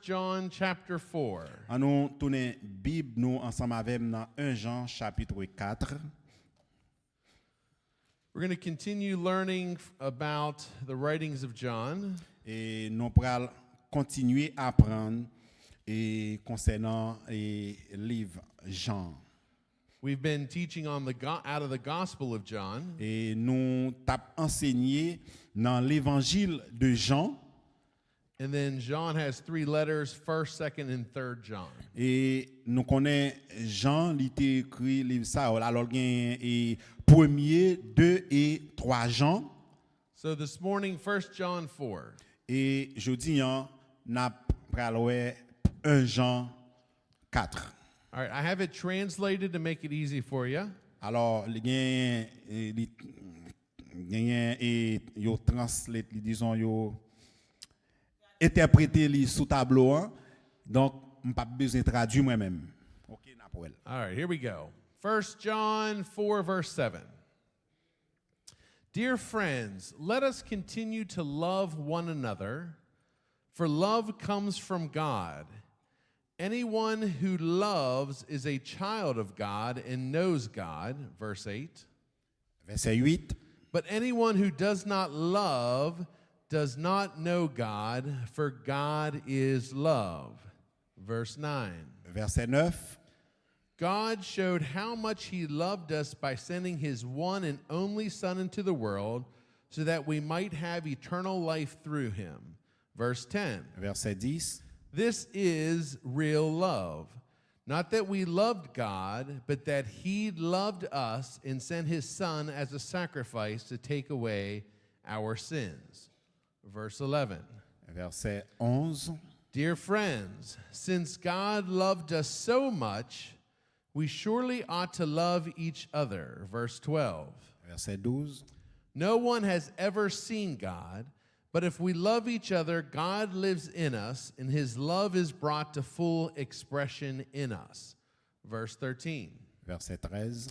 John chapter 4. On nous tourne Bible nous ensemble avec dans 1 Jean chapitre 4. We're going to continue learning about the writings of John. Et nous allons continuer à apprendre et concernant le livre Jean. We've been teaching on out of the Gospel of John. Et nous t'avons enseigné dans l'évangile de Jean. And then John has 3 letters, 1st, 2nd, and 3rd John. Et nous connaissons Jean, il a écrit livre ça. Alors il y a 1er, 2 et 3 Jean. So this morning, 1st John 4. Et jeudi, n'a pral 1 Jean 4. All right, I have it translated to make it easy for you. Alors, il y a yo translate, disons yo interpréter li sous tableau hein. Donc, on pas besoin de traduire moi-même. OK, n'appelle. All right, here we go. 1 John 4, verse 7. Dear friends, let us continue to love one another, for love comes from God. Anyone who loves is a child of God and knows God, verse 8. Verset 8. But anyone who does not love does not know God, for God is love, verse 9. Verset 9. God showed how much he loved us by sending his one and only Son into the world so that we might have eternal life through him. Verse 10. Verset 10. This is real love. Not that we loved God, but that he loved us and sent his Son as a sacrifice to take away our sins. Verse 11. Verset 11. Dear friends, since God loved us so much, we surely ought to love each other. Verse 12. Verset 12. No one has ever seen God, but if we love each other, God lives in us, and his love is brought to full expression in us. Verse 13. Verset 13.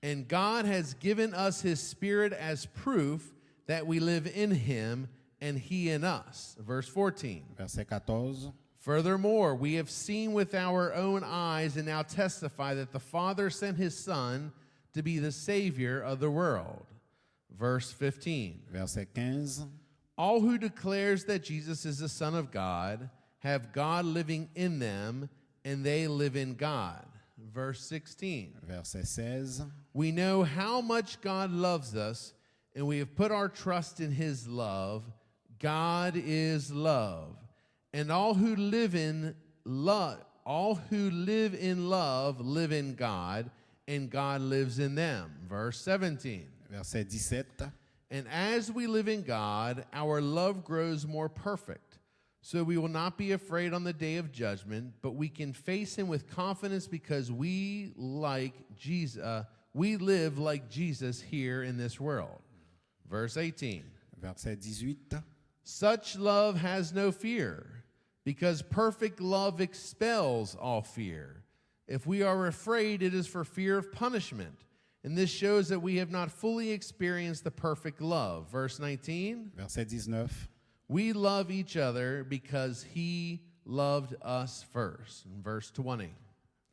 And God has given us his Spirit as proof that we live in him and he in us. Verse 14. Verset 14. Furthermore, we have seen with our own eyes and now testify that the Father sent his Son to be the Savior of the world. Verse 15. Verset 15. All who declares that Jesus is the Son of God have God living in them, and they live in God. Verse 16. Verset 16. We know how much God loves us, and we have put our trust in his love. God is love. And all who live in love live in God, and God lives in them. Verse 17. Verset 17. And as we live in God, our love grows more perfect. So we will not be afraid on the day of judgment, but we can face him with confidence because we live like Jesus here in this world. Verse 18. Verset 18. Such love has no fear, because perfect love expels all fear. If we are afraid, it is for fear of punishment. And this shows that we have not fully experienced the perfect love. Verse 19. Verset 19. We love each other because he loved us first. Verse 20.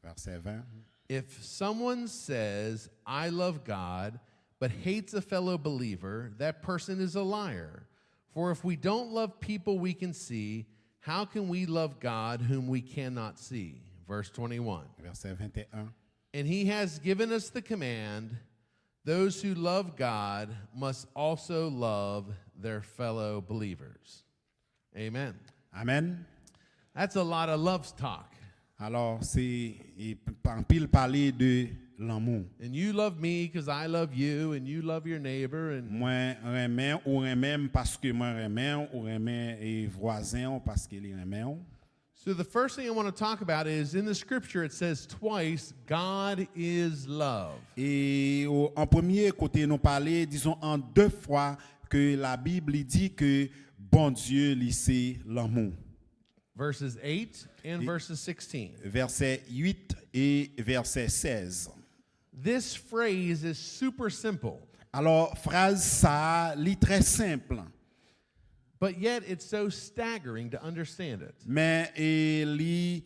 Verset 20. If someone says, I love God, but hates a fellow believer, that person is a liar. For if we don't love people we can see, how can we love God whom we cannot see? Verse 21. Verset 21. And he has given us the command, those who love God must also love their fellow believers. Amen. Amen. That's a lot of love talk. Alors, c'est en pile parler de l'amour. And you love me because I love you, and you love your neighbor. And Moi, remets ou remets parce que moi remets ou remets voisin parce qu'il remets. So the first thing I want to talk about is in the scripture it says twice, God is love. Et en premier côté, nous parler, disons en 2 fois que la Bible dit que bon Dieu, c'est l'amour. Verses 8 and verses 16. Verset 8 et verset 16. This phrase is super simple. Alors, phrase ça, lit très simple. But yet it's so staggering to understand it. Mais li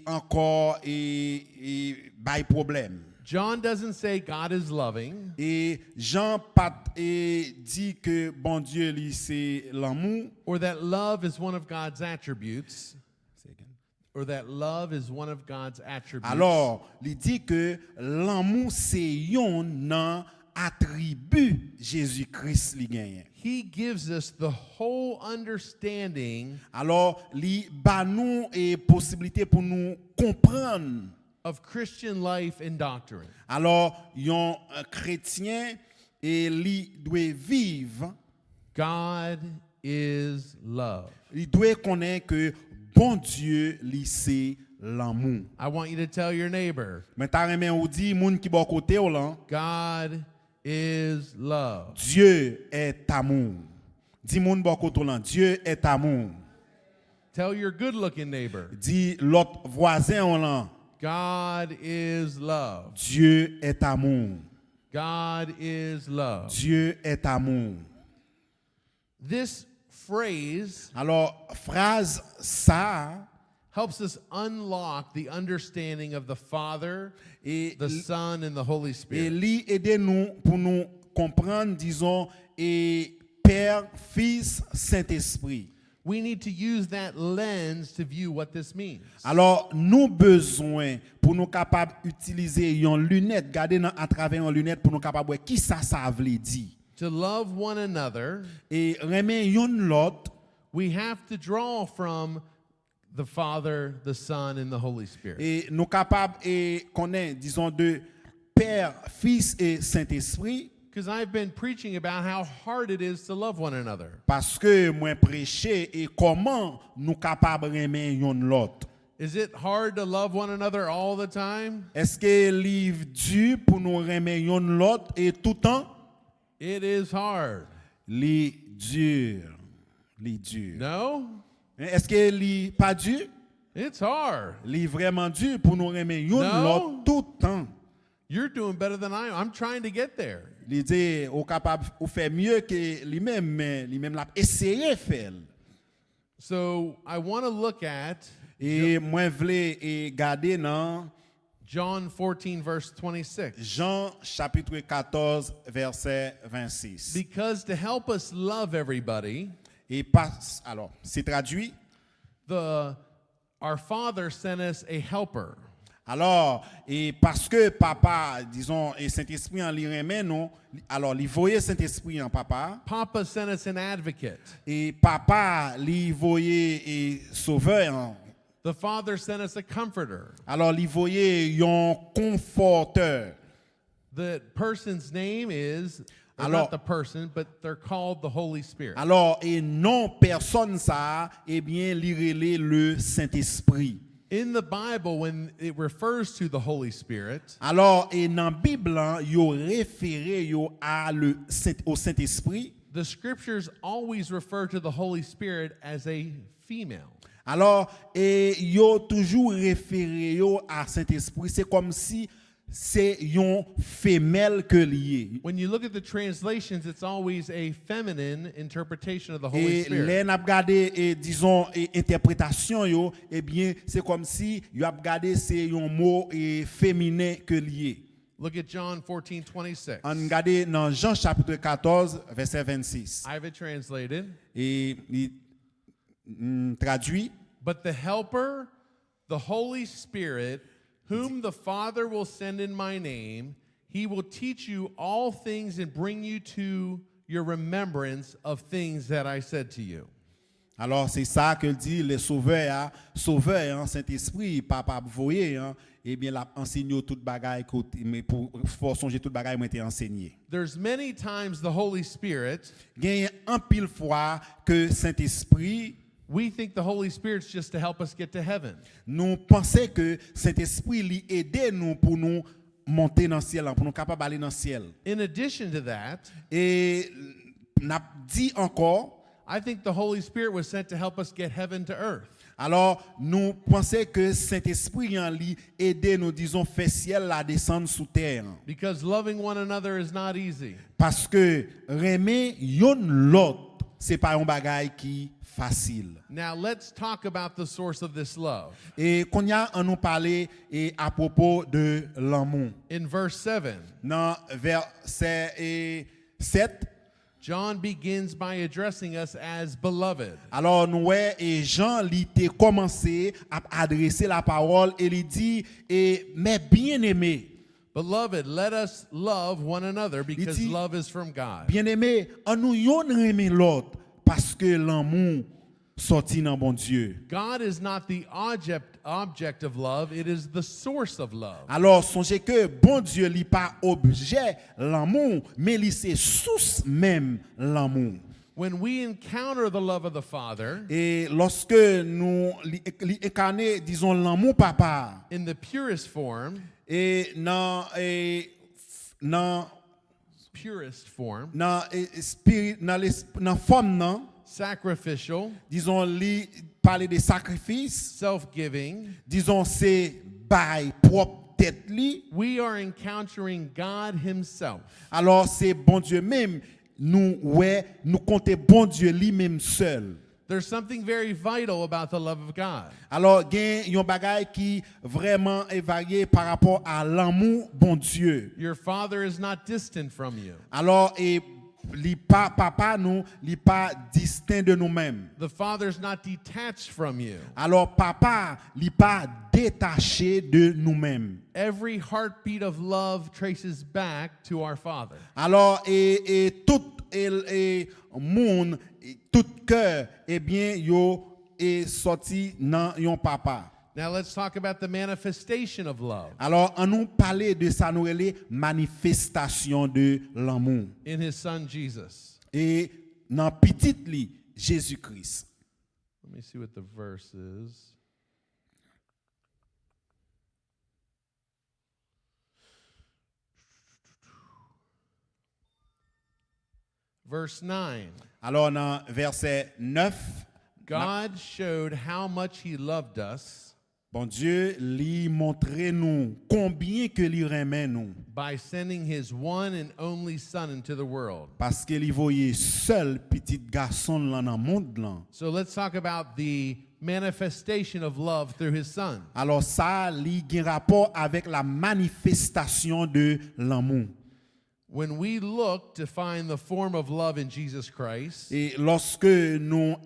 encore bay problème. John doesn't say God is loving. Et Jean pat dit que bon Dieu li c'est l'amour. Or that love is one of God's attributes. Or that love is one of God's attributes. Alors, il dit que l'amour c'est yon nan attribut Jésus-Christ li genyen. He gives us the whole understanding Alors, li ba nou possibilité pour nous comprendre. of Christian life and doctrine. Alors, yon chrétien li doit vivre, God is love. il doit connaître que bon Dieu li c'est l'amour. I want you to tell your neighbor, Mais ta remè ou di moun ki bon côté ou lan, God is love. Dieu est amour. Di moun bon côté ou lan, Dieu est amour. Tell your good-looking neighbor, Di l'autre voisin ou lan, God is love. Dieu est amour. God is love. Dieu est amour. This phrase Alors, phrase ça helps us unlock the understanding of the Father, et the Son, and the Holy et Spirit. li aider nous pour nous comprendre, disons, et Père, Fils, Saint-Esprit. We need to use that lens to view what this means. Alors, nous besoin pour nous capables d'utiliser une lunette, garder à travers une lunette pour nous capables de qui ça veut dire. To love one another, Et remet une l'autre, we have to draw from the Father, the Son, and the Holy Spirit. et nous capables et connaître, disons, de Père, Fils et Saint-Esprit, Because I've been preaching about how hard it is to love one another. parce que moi prêcher et comment nous capables de remettre une l'autre. Is it hard to love one another all the time? Est-ce que livre dur pour nous remettre une l'autre et tout le temps? It is hard. Li dur. No? Est-ce que li pas dur? It's hard. Li vraiment dur pour nous remettre une Non. l'autre tout le temps. You're doing better than I am. I'm trying to get there. Li dit ou capable ou faire mieux que lui-même, mais lui-même l'a essayé faire. So I want to look at Et moi vle et garder dans John 14, verse 26. Jean chapitre 14 verset 26. Because to help us love everybody, Et passe alors, c'est traduit. our Father sent us a helper. Alors, et parce que papa, disons, et Saint-Esprit en lui remet, non, alors, il voyait Saint-Esprit en papa, Papa sent us an advocate. et papa, il voyait et sauveur, hein. The Father sent us a comforter. Alors, il voyait un conforteur. The person's name is, Alors- not the person, but they're called the Holy Spirit. Alors, et non personne ça, eh bien, il relait le Saint-Esprit. In the Bible, when it refers to the Holy Spirit, Alors, et dans la Bible, hein, yo référé yo au Saint-Esprit. the scriptures always refer to the Holy Spirit as a female. Alors, et yo toujours référé yo à Saint-Esprit. C'est comme si c'est yon femelle que lié. When you look at the translations, it's always a feminine interpretation of the Holy Et Spirit. les n'a regardé et disons et interprétation yo, eh bien c'est comme si yo a regardé c'est un mot et féminin que lié. Look at John 14, 26. On regarde dans Jean chapitre 14 verset 26. I have it translated. Et il traduit. But the Helper, the Holy Spirit, whom the Father will send in my name, he will teach you all things and bring you to your remembrance of things that I said to you. Alors c'est ça que dit le sauveur, hein, Saint-Esprit, papa voyé, hein, eh bien l'a enseigné toute bagaille mais pour songer toute bagaille m'a été enseigné. There's many times the Holy Spirit, Gagne un pile fois que Saint-Esprit we think the Holy Spirit's just to help us get to heaven. nous pensons que Saint-Esprit lui aide nous pour nous monter dans le ciel, pour nous capables d'aller dans le ciel. In addition to that, Et n'a dit encore, I think the Holy Spirit was sent to help us get heaven to earth. alors nous pensons que Saint-Esprit en lui aide nous, disons, faire ciel la descendre sous terre. Because loving one another is not easy. Parce que remet yon l'autre, c'est pas un bagay qui facile. Now let's talk about the source of this love. Et qu'on y a on nous parler et à propos de l'amour. In verse 7, Dans verset 7, John begins by addressing us as beloved. alors nous ouais, et Jean lui a commencé à adresser la parole et lui dit et mes bien-aimés, Beloved, let us love one another because dit- love is from God. bien-aimés, en nous yon aimer l'autre parce que l'amour sorti dans bon Dieu. God is not the object of love, it is the source of love. Alors songez que bon Dieu n'est pas objet l'amour, mais il c'est source même l'amour. When we encounter the love of the Father Et lorsque nous incarnons, disons, l'amour papa, in the purest form, et dans spirit, dans forme, non, sacrificial, disons, parler de sacrifice, self-giving, disons, c'est by propre tête li, we are encountering God Himself. alors c'est bon Dieu même, nous comptons bon Dieu lui-même seul. There's something very vital about the love of God. Alors, il y a un bagage qui vraiment est varié par rapport à l'amour bon Dieu. Your Father is not distant from you. Alors, et papa nous, il pas distinct de nous-mêmes. The Father's not detached from you. Alors, papa, il pas détaché de nous-mêmes. Every heartbeat of love traces back to our Father. Alors, et tout monde, tout cœur, eh bien, yo est sorti dans yon papa. Now let's talk about the manifestation of love Alors, on nous parler de ça, nous les manifestations de l'amour. in His Son Jesus. Et dans petit li, Jésus-Christ. Let me see what the verse is. Verse 9. Alors, dans verset 9, God showed how much He loved us bon Dieu lui montre nous combien que lui remet nous. by sending His one and only Son into the world. Parce qu'il voyait seul petit garçon là dans le monde là. So let's talk about the manifestation of love through His Son. Alors ça, li gen rapport avec la manifestation de l'amour. When we look to find the form of love in Jesus Christ, Et lorsque nous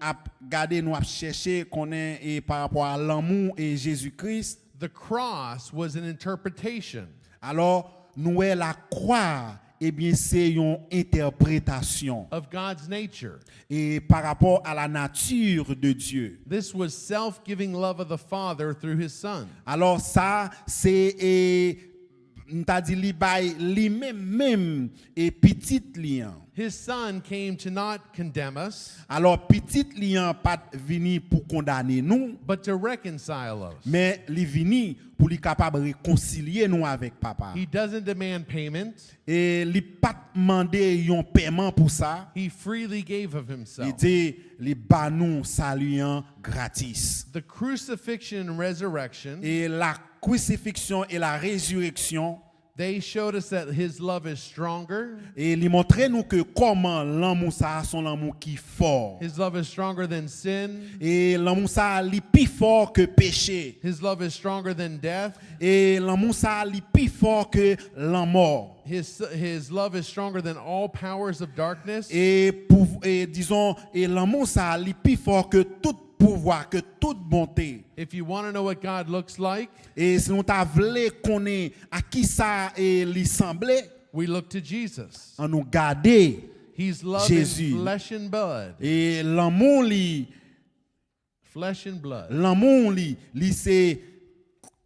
regardons, nous chercher connaît et par rapport à l'amour et Jésus-Christ, the cross was an interpretation alors nous est la croix, eh bien c'est une interprétation of God's nature. et par rapport à la nature de Dieu. This was self-giving love of the Father through His Son. Alors ça c'est t'as dit li bay li même et petit lian. His Son came to not condemn us, Alors petit lian pas vini pour condamner nous, but to reconcile us. mais li vini pour li capable réconcilier nous avec papa. He doesn't demand payment. Et li pas demander un paiement pour ça. He freely gave of Il Himself. dit li ba nous saluant gratis. The crucifixion and resurrection, Et la crucifixion et la résurrection, they showed us that His love is stronger. et il montre nous que comment l'amour ça son amour qui fort. His love is stronger than sin. Et l'amour ça li plus fort que péché. His love is stronger than death. Et l'amour ça li plus fort que la mort. His love is stronger than all powers of darkness. Et disons et l'amour ça li plus fort que tout pouvoir, que toute bonté. If you want to know what God looks like, Et si nous t'a voulu connaître à qui ça est li semblait, we look to Jesus. on nous garder He's love Jésus. in flesh and blood. et l'amour li Flesh and blood. l'amour li c'est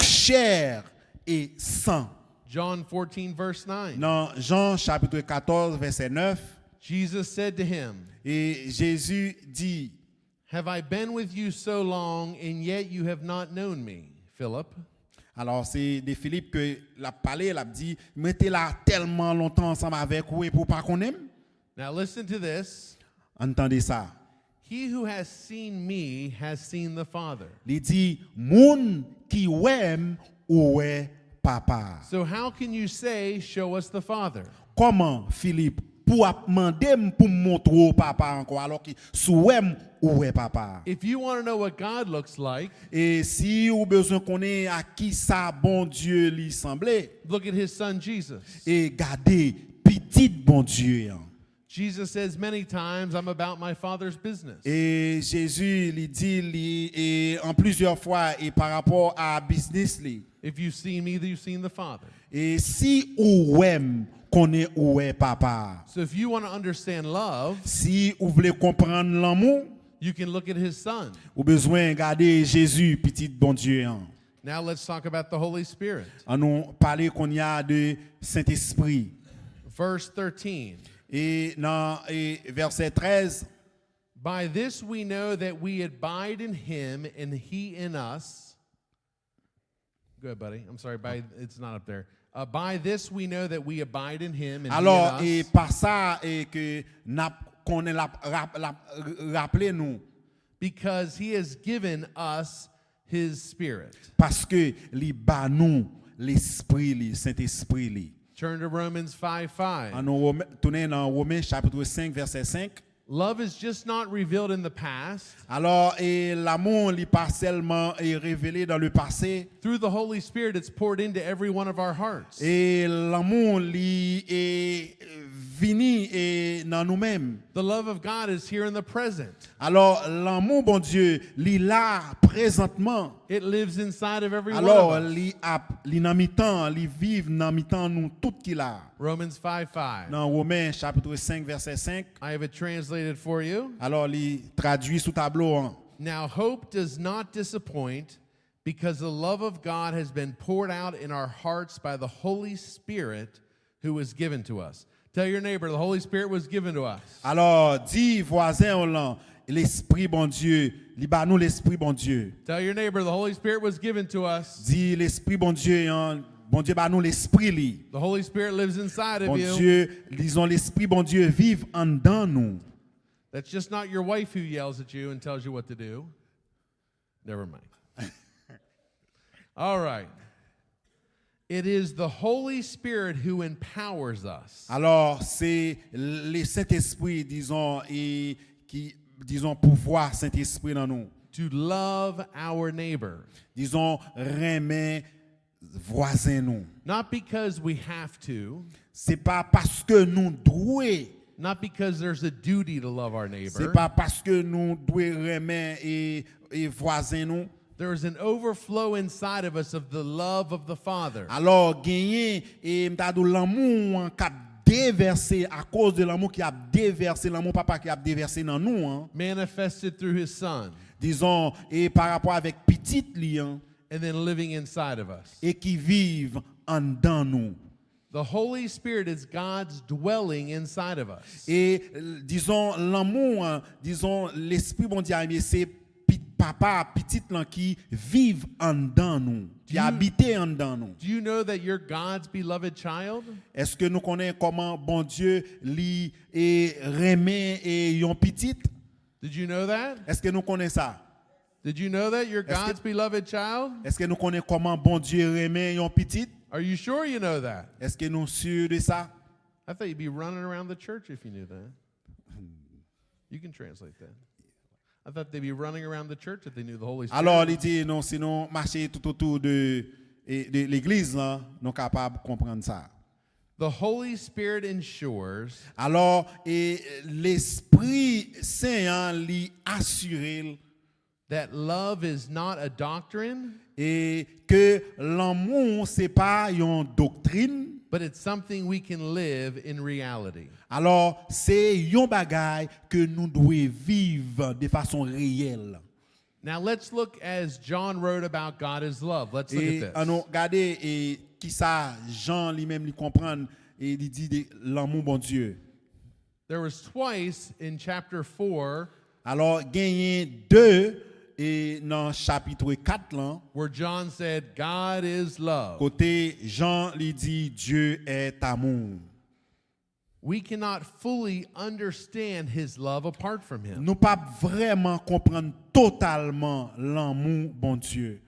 chair et sang. John 14, verse 9. Dans Jean chapitre 14 verset 9, Jesus said to him, et Jésus dit, Have I been with you so long, and yet you have not known me, Philip? alors c'est de Philippe que l'a parlé, l'a dit, mettez là tellement longtemps ensemble avec vous et pour pas qu'on aime. Now listen to this. Entendez ça. He who has seen me has seen the Father. Il dit, moun qui aime ou est papa. So how can you say, Show us the Father? Comment, Philippe, pour demander pour me montrer au papa encore alors que souhait où est papa. If you want to know what God looks like, Et si vous besoin connaître à qui ça bon Dieu lui semblait look at his son Jesus. et garder petit bon Dieu. Hein. Jesus says many times, I'm about my Father's business. Et Jésus lui dit et en plusieurs fois et par rapport à business li. If you've seen me, you've seen the Father. Et si ou aime connaît où est papa. So if you want to understand love, Si vous voulez comprendre l'amour, you can look at his son. vous besoin regarder Jésus petit bon Dieu. Hein. Now let's talk about the Holy Spirit. On nous parler qu'on y a de Saint-Esprit. Verse 13. Et dans verset 13, By this we know that we abide in him and he in us. Go ahead, buddy. I'm sorry, it's not up there. By this we know that we abide in him and alors he et in us. par ça et que qu'on est rappelez nous Because he has given us his spirit. parce que li ba nous l'esprit li Saint-Esprit li. Turn to Romans 5:5. On nous tourner dans Romains chapitre 5 verset 5. Love is just not revealed in the past. Alors et l'amour li pas seulement est révélé dans le passé Through the Holy Spirit, it's poured into every one of our hearts. et l'amour li est vini et dans nous-mêmes. The love of God is here in the present. Alors l'amour bon Dieu li là présentement. It lives inside of every Alors one of us. li nan mi-temps, li vive nan mi-temps nous tout qui là. Romans 5:5. Dans Romains chapitre 5 verset 5. I have it translated for you. Alors li traduit sous tableau hein. Now hope does not disappoint because the love of God has been poured out in our hearts by the Holy Spirit who was given to us. Tell your neighbor, the Holy Spirit was given to us. Alors dis voisin là, l'esprit bon Dieu, li ba nous l'esprit bon Dieu. Tell your neighbor, the Holy Spirit was given to us. Dis l'esprit bon Dieu hein, bon Dieu ba nous l'esprit li. The Holy Spirit lives inside Bon of you. Dieu, disons l'esprit bon Dieu vive en dedans nous. That's just not your wife who yells at you and tells you what to do. Never mind. All right. It is the Holy Spirit who empowers us. Alors c'est le Saint-Esprit disons et qui disons pouvoir Saint-Esprit dans nous. To love our neighbor. Disons remet voisin nous. Not because we have to, C'est pas parce que nous doués, not because there's a duty to love our c'est neighbor. pas parce que nous doués remet et voisin nous. There is an overflow inside of us of the love of the Father. Alors gagner et m'tadou l'amour qui a déversé à cause de l'amour qui a déversé l'amour papa qui a déversé dans nous hein. Manifested through his Son Disons et par rapport avec petite lion and then living inside of us. et qui vivent en dedans nous. The Holy Spirit is God's dwelling inside of us. Et disons l'amour hein, disons l'esprit bon Dieu c'est papa petite là qui vivent en dedans nous, qui habitent en dedans nous. Do you know that you're God's beloved child? Est-ce que nous connaissons comment bon Dieu li et remet et yon petite? Did you know that? Est-ce que nous connaissons ça? Did you know that you're Est-ce que- God's beloved child? Est-ce que nous connaissons comment bon Dieu remet yon petite? Are you sure you know that? Est-ce que nous sûrs de ça? I thought you'd be running around the church if you knew that. You can translate that. I thought they'd be running around the church if they knew the Holy Spirit. Alors il dit non sinon marcher tout autour de l'église là, nous capables de comprendre ça. The Holy Spirit ensures Alors et l'Esprit Saint hein, lui assure that love is not a doctrine, et que l'amour c'est pas une doctrine. but it's something we can live in reality. Alors, c'est un bagage que nous devons vivre de façon réelle. Now let's look as John wrote about God as love. Let's look Et at on this. a regardé et qui ça Jean lui-même lui comprendre et il dit de l'amour bon Dieu. There was twice in chapter 4 Alors, gagné deux et dans chapitre 4 là, where John said, God is love. côté Jean lui dit Dieu est amour. We cannot fully understand his love apart from him. Nous pas vraiment comprendre totalement l'amour bon Dieu.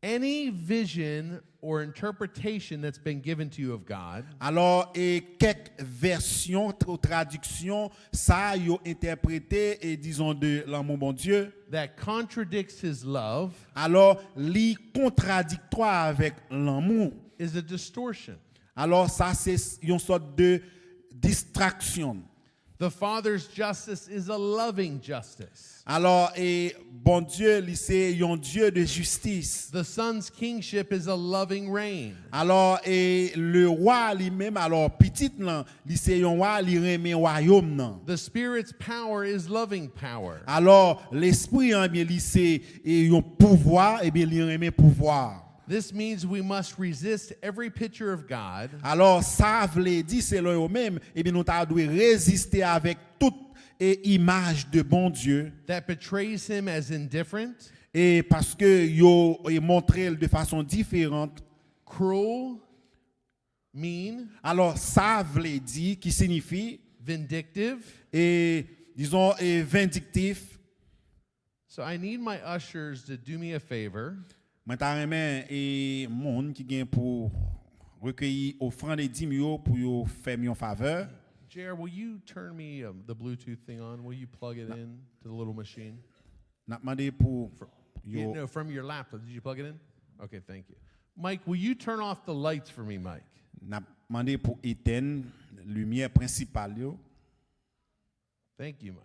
Any vision or interpretation that's been given to you of God Alors, et quelques versions ou traductions, ça y ont interprété et disons de l'amour bon Dieu. that contradicts his love Alors, li contradictoire avec l'amour. is a distortion. Alors, ça c'est une sorte de distraction. The Father's justice is a loving justice. Alors, et bon Dieu, li c'est un Dieu de justice. The Son's kingship is a loving reign. Alors, et le roi lui-même, alors, petit nan, li c'est un roi, li remet royaume nan. The Spirit's power is loving power. Alors, l'esprit, hein, bien, li c'est un pouvoir, et bien, li remet pouvoir. This means we must resist every picture of God Alors, ça veut dire, c'est là même, et bien, nous devons résister avec toute image de bon Dieu. that betrays him as indifferent, Et parce que yo montré de façon différente. cruel, mean, Alors, ça veut dire, qui signifie, vindictive. et disons, et vindictif. So I need my ushers to do me a favor. Moi, t'as aimé et monde qui gagne pour recueillir offrande et dîmes pour yo faire une faveur. JR, will you turn me the Bluetooth thing on? Will you plug it in to the little machine? N'a demandé pour yo. No, from your laptop. Did you plug it in? Okay, thank you. Mike, will you turn off the lights for me, Mike? N'a demandé pour éteindre lumière principale yo. Thank you, Mike.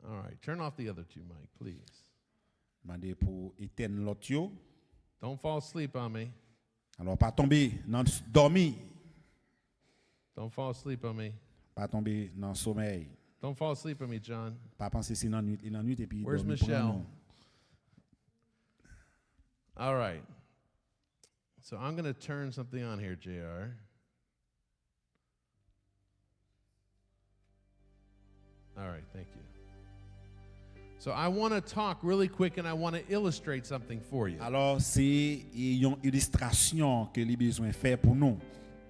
All right, turn off the other two, Mike, please. Demandé pour éteindre l'autre yo. Don't fall asleep on me. Alors pas tomber dans dormi, Don't fall asleep on me. pas tomber dans sommeil. Don't fall asleep on me, John. Pas penser c'est dans nuit et puis Where's dormir Michelle? pendant nous. All right. So I'm going to turn something on here, JR. All right, thank you. So I want to talk really quick and I want to illustrate something for you. Alors c'est une illustration que les besoin faire pour nous.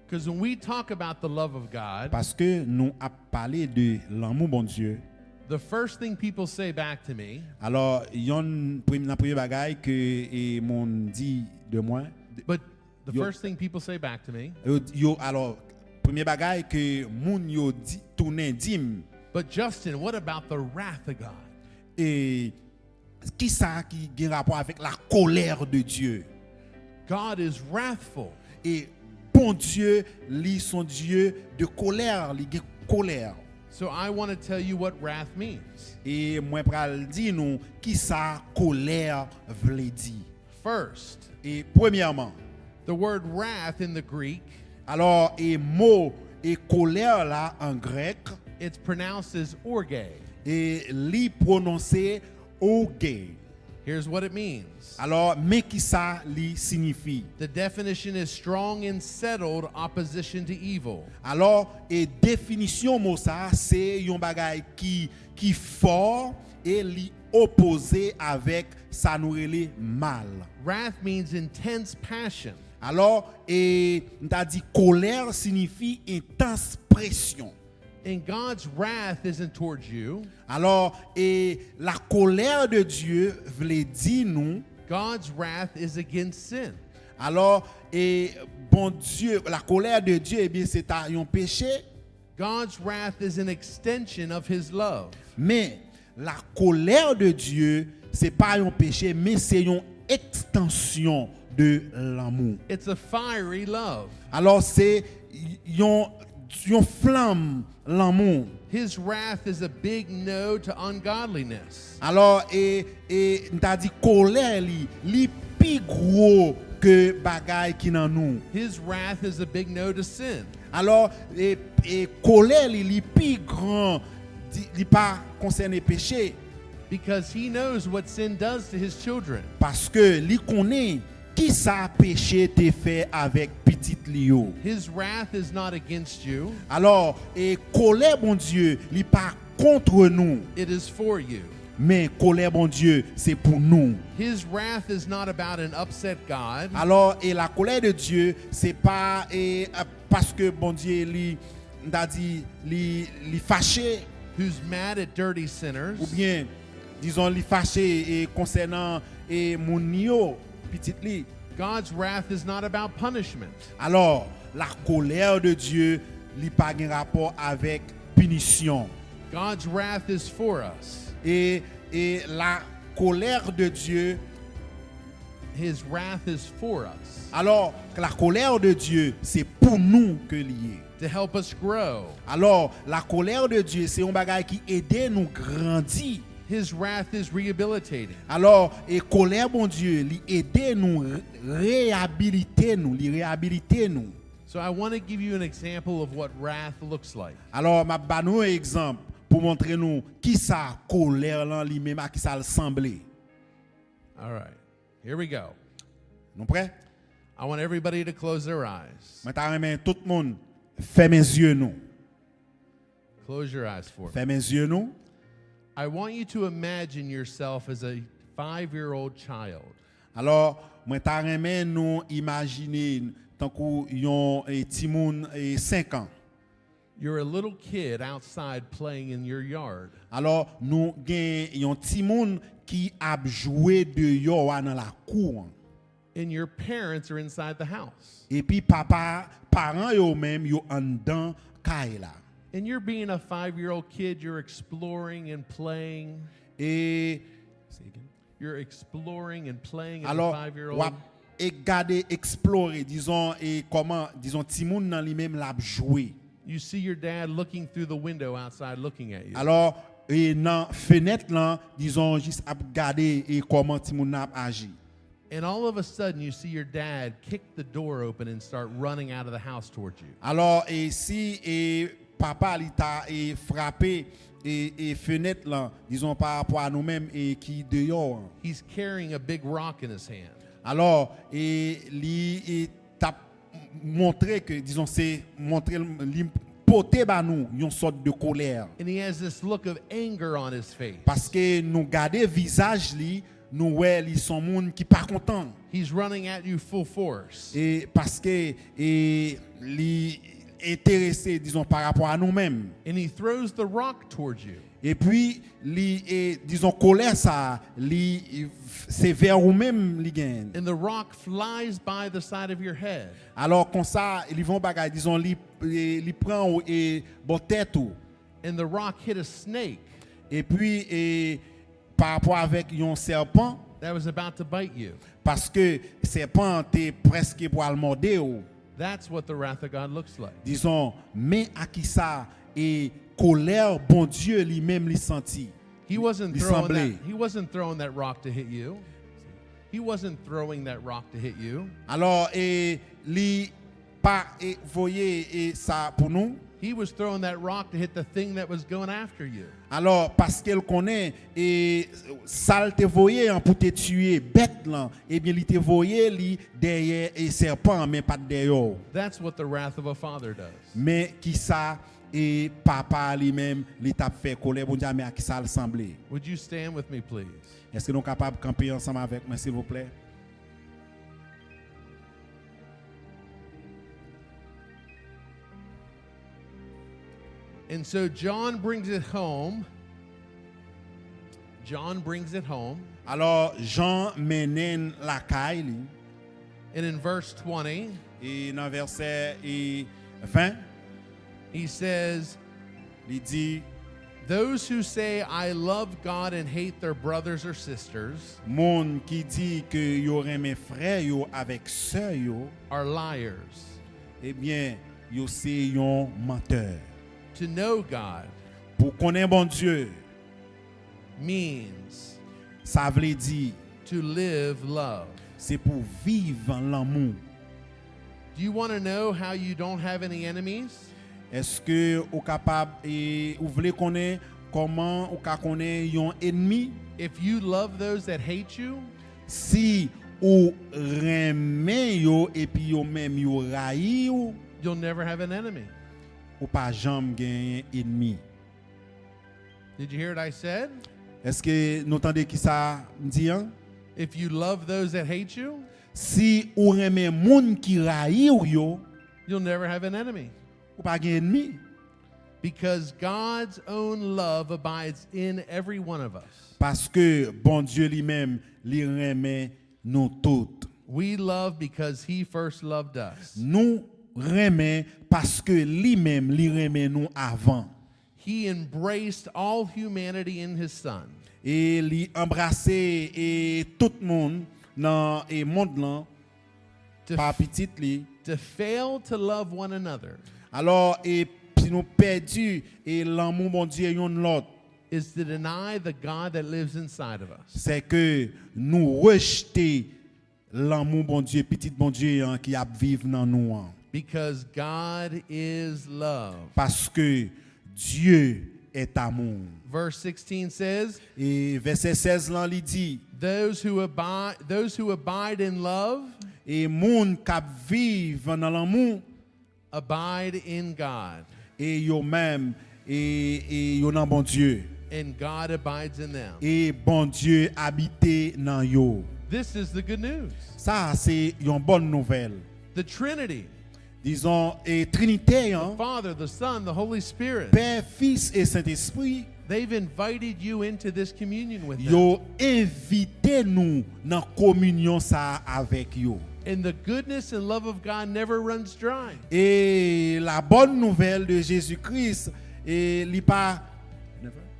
Because when we talk about the love of God, Parce que nous a parlé de l'amour bon Dieu. the first thing people say back to me, Alors, yon la première bagaille que mon dit de moi, but the Yo- first thing people say back to me, alors première bagaille que moun yo dit tourner dim but Justin, what about the wrath of God? et qui ça qui a rapport avec la colère de Dieu. God is wrathful. Et bon Dieu, lui son Dieu de colère, lui gen colère. So I want to tell you what wrath means. Et moi pral di nou qui ça colère vle di. First, Et premièrement, the word wrath in the Greek, alors et mot et colère là en grec it's pronounced as orge. et li prononcé orgue. Here's what it means. Alors mais qui ça li signifie? The definition is strong and settled opposition to evil. Alors et définition mot ça c'est yon bagay qui fort et li opposé avec ça nous relé mal. Wrath means intense passion. Alors et t'as dit colère signifie intense pression. And God's wrath isn't towards you. Alors et la colère de Dieu veut dire nous. God's wrath is against sin. Alors et bon Dieu, la colère de Dieu, eh bien c'est un péché, God's wrath is an extension of his love. mais la colère de Dieu, c'est pas un péché, mais c'est une extension de l'amour. It's a fiery love. Alors c'est une flamme l'amour. His wrath is a big no to ungodliness. Alors et t'as dit colère li plus gros que bagay qui dans nous. His wrath is a big no to sin. Alors et colère li plus grand, li pas concerné péché Because he knows what sin does to his children. parce que li connaît qui ça péché te fait avec petit lio. His wrath is not against you, Alors et colère bon Dieu, li pas contre nous, it is for you. mais colère bon Dieu, c'est pour nous. His wrath is not about an upset God. Alors et la colère de Dieu, c'est pas parce que bon Dieu li fâché Who's mad at dirty sinners. ou bien disons li fâché et concernant et moun yo petit li. God's wrath is not about punishment. Alors, la colère de Dieu li pas gen rapport avec punition. God's wrath is for us. Et la colère de Dieu, His wrath is for us alors la colère de Dieu, c'est pour nous que lié. to help us grow. Alors, la colère de Dieu, c'est un bagage qui aide nous grandir. His wrath is rehabilitating. Alors, et colère bon Dieu, li aide nous réhabiliter nous. So I want to give you an example of what wrath looks like. Alors, m'a ba nou un exemple pour montrer nous qui ça colère là lui-même à qui ça le semblait. All right, here we go. Nous prêts? I want everybody to close their eyes. Maintenant, remen tout le monde ferme les yeux nous. Close your eyes for me. Ferme les yeux nous. I want you to imagine yourself as a 5-year-old child. Alors, moi ta remen nous imaginer tant que yon petit moun 5 ans. You're a little kid outside playing in your yard. Alors, nous gen yon petit moun qui a joué dehors dans la cour. And your parents are inside the house. Et puis parents yo même yo en dedans kay la. And you're being a 5-year-old kid, you're exploring and playing. Et You're exploring and playing as alors, a 5-year-old. wap regarder explorer disons et comment disons ti moun nan li même l'a joué. You see your dad looking through the window outside looking at you. Alors et dans fenêtre là disons juste à regarder et comment ti moun n'a agi. And all of a sudden you see your dad kick the door open and start running out of the house towards you. Alors et si papa li t'a frappé et fenêtre là disons par rapport à nous-mêmes et qui dehors. He's carrying a big rock in his hand. Alors li t'a montré que disons c'est montrer li porter ba nous une sorte de colère And he has this look of anger on his face. parce que nous garder visage li nous ouais li son monde qui pas content He's running at you full force. et parce que li intéressé disons par rapport à nous-mêmes And he throws the rock towards you. et puis li disons colère ça li c'est vers vous même li gagne. And the rock flies by the side of your head. Alors comme ça ils vont bagaille disons li prend et bon tête ou. And the rock hit a snake Et puis par rapport avec un serpent that was about to bite you. parce que serpent est presque pour le morder ou. That's what the wrath of God looks like. Disons mais à qui ça et colère bon Dieu lui-même li senti. He wasn't Li throwing that, semblait. he wasn't throwing that rock to hit you. He wasn't throwing that rock to hit you. Alors li pas voyez ça pour nous. He was throwing that rock to hit the thing that was going after you. Alors parce qu'elle connaît et ça te voyait pour te tuer bête là et bien il te voyait li derrière et serpent mais pas derrière. That's what the wrath of a father does. Mais qui ça et papa lui-même il t'a fait colère bon Dieu mais à qui ça ressemblait. Would you stand with me, please? Est-ce que nous capables de camper ensemble avec moi s'il vous plaît? And so John brings it home. John brings it home. Alors Jean mène la caille li, And in verse 20, et dans verset 20 he says, il dit those who say, I love God and hate their brothers or sisters monde qui dit que yo remet frère yo avec sœur yo are liars. eh bien yo c'est yon menteur. To know God Pour connaître bon Dieu, means ça veut dire to live love. c'est pour vivre en l'amour. Do you want to know how you don't have any enemies? Est-ce que vous capable et vous voulez connaître comment vous connaître yon ennemi? If you love those that hate you, Si ou remet yo et puis yo même yo raï ou, you'll never have an enemy. ou pas jamais gagner ennemi. Did you hear what I said? Est-ce que nous entendez qui ça dit hein? If you love those that hate you, Si ou remet moun qui raï ou yo, you'll never have an enemy. ou pas gagner ennemi. Because God's own love abides in every one of us. Parce que bon Dieu lui-même lui remet nous toutes. We love because he first loved us. Nous remet parce que lui-même lui remet nous avant. He embraced all humanity in his son. Et lui embrasser et tout le monde dans le monde là To, par petit li. to fail to love one another Alors et si nous perdu et l'amour bon Dieu yon l'autre, is to deny the God that lives inside of us. c'est que nous rejeter l'amour bon Dieu, petit bon Dieu hein, qui a vivre dans nous. Hein. Because God is love. Parce que Dieu est amour. Verse 16 says, Et verset 16 là, il dit, those who abide in love et moun k'ap vive dans l'amour, abide in God, et yo même, et yo dans bon Dieu. and God abides in them. Et bon Dieu habite dans yo. This is the good news. Ça, c'est une bonne nouvelle. The Trinity, Disons, et Trinité, hein, Father, the Son, the Holy Spirit, Père, Fils et Saint-Esprit, they've invited you into this communion with them. yo invité nous dans communion ça avec yo. And the goodness and love of God never runs dry. Et la bonne nouvelle de Jésus-Christ, et li pas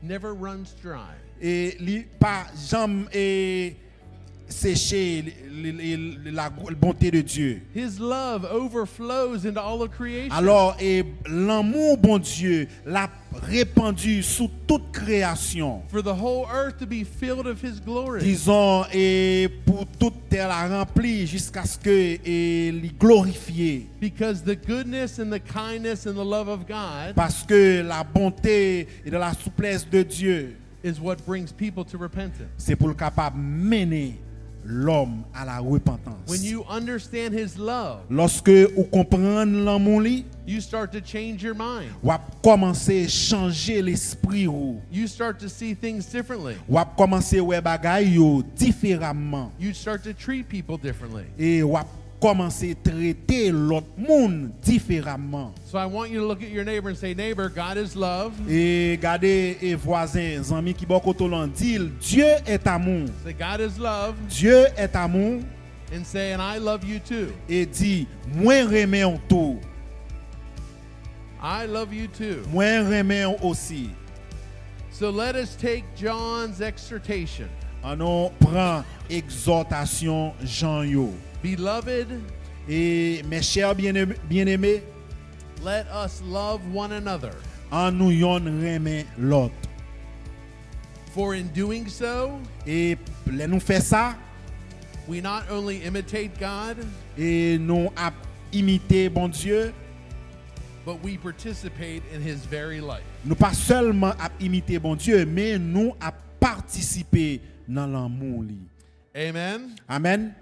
Never runs dry. et li pas jamais séché la bonté de Dieu. His love overflows into all of creation. Alors, et l'amour bon Dieu l'a répandu sous toute création. For the whole earth to be filled of his glory. Disons, et pour toute terre la remplie jusqu'à ce que et l'y glorifier. Because the goodness and the kindness and the love of God Parce que la bonté et de la souplesse de Dieu, is what brings people to repentance. c'est pour le capable mener l'homme à la repentance. When you understand his love, Lorsque vous comprenez l'amour li, you start to change your mind. vous commencez à changer l'esprit ou. You start to see things differently. Vous commencez à voir bagay yo différemment. You start to treat people differently. Et vous commencez à traiter l'autre monde différemment. So I want you to look at your neighbor and say, neighbor, God is love. Et regardez et voisins, amis qui beaucoup l'on dit, Dieu est amour. Say, God is love. Dieu est amour And say, and I love you too. et dit, moi remets en tout. I love you too. Moi remets aussi. So let us take John's exhortation. On prend exhortation Jean yo. Beloved, Et mes chers bien-aimés, let us love one another. en nous yon remet l'autre. For in doing so, Et les nous fait ça, we not only imitate God, et nous a imité bon Dieu, but we participate in his very life. nous pas seulement à imiter bon Dieu, mais nous a participer dans l'amour li. Amen. Amen.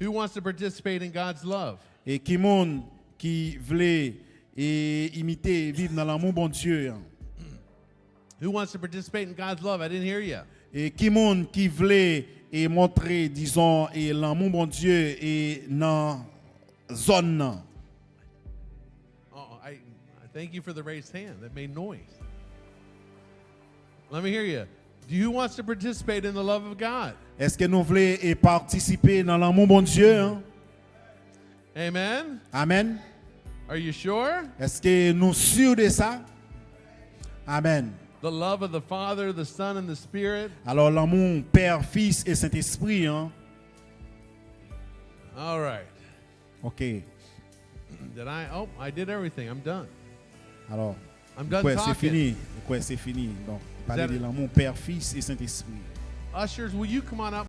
Who wants to participate in God's love? Et qui monde qui voulait et imiter vivre dans l'amour bon Dieu. Hein. Who wants to participate in God's love? I didn't hear you. Et qui monde qui voulait et montrer disons et l'amour bon Dieu et dans zone nan. Oh, I thank you for the raised hand. That made noise. Let me hear you. Who wants to participate in the love of God? Est-ce que nous voulons et participer dans l'amour bon Dieu? Hein? Amen. Amen. Are you sure? Est-ce que nous sûrs de ça? Amen. The love of the Father, the Son, and the Spirit. Alors l'amour Père, Fils et Saint-Esprit, hein? All right. OK. Did I? Oh, I did everything. I'm done. Alors, I'm done quoi, c'est talking. fini. Quoi, c'est fini. Donc, parler that de it? l'amour Père, Fils et Saint-Esprit. Ushers, will you come on up?